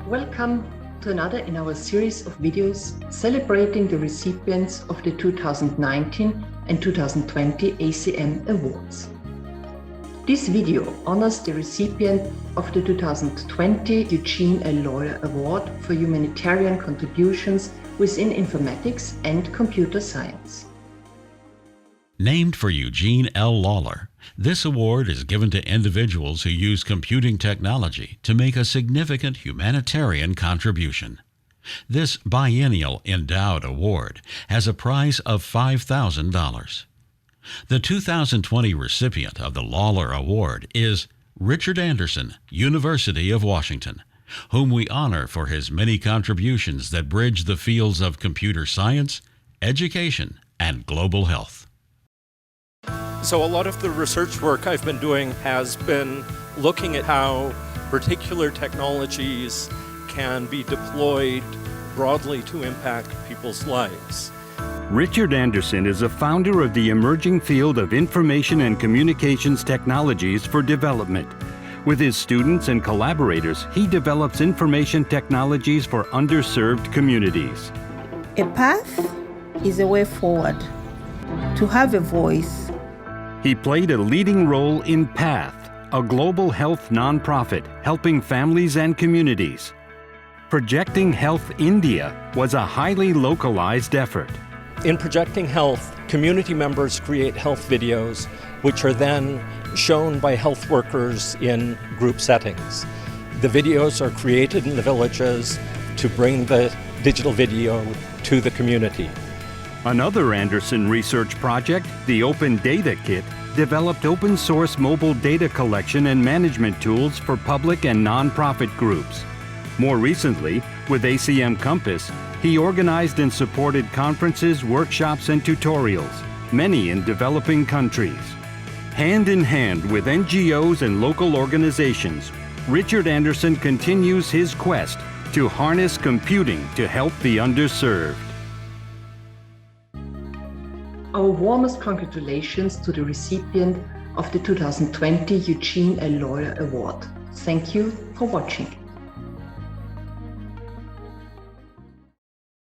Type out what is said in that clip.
Welcome to another in our series of videos celebrating the recipients of the 2019 and 2020 ACM Awards. This video honors the recipient of the 2020 Eugene L Lawler Award for Humanitarian Contributions within Informatics and Computer Science. Named for Eugene L Lawler, this award is given to individuals who use computing technology to make a significant humanitarian contribution. This biennial endowed award has a prize of $5,000. The 2020 recipient of the Lawler Award is Richard Anderson, University of Washington, whom we honor for his many contributions that bridge the fields of computer science, education, and global health. So a lot of the research work I've been doing has been looking at how particular technologies can be deployed broadly to impact people's lives. Richard Anderson is a founder of the emerging field of information and communications technologies for development. With his students and collaborators, he develops information technologies for underserved communities. A path is a way forward. To have a voice. He played a leading role in PATH, a global health nonprofit helping families and communities. Projecting Health India was a highly localized effort. In Projecting Health, community members create health videos, which are then shown by health workers in group settings. The videos are created in the villages to bring the digital video to the community. Another Anderson research project, the Open Data Kit, developed open source mobile data collection and management tools for public and nonprofit groups. More recently, with ACM Compass, he organized and supported conferences, workshops, and tutorials, many in developing countries. Hand in hand with NGOs and local organizations, Richard Anderson continues his quest to harness computing to help the underserved. Our warmest congratulations to the recipient of the 2020 Eugene L Lawler Award. Thank you for watching.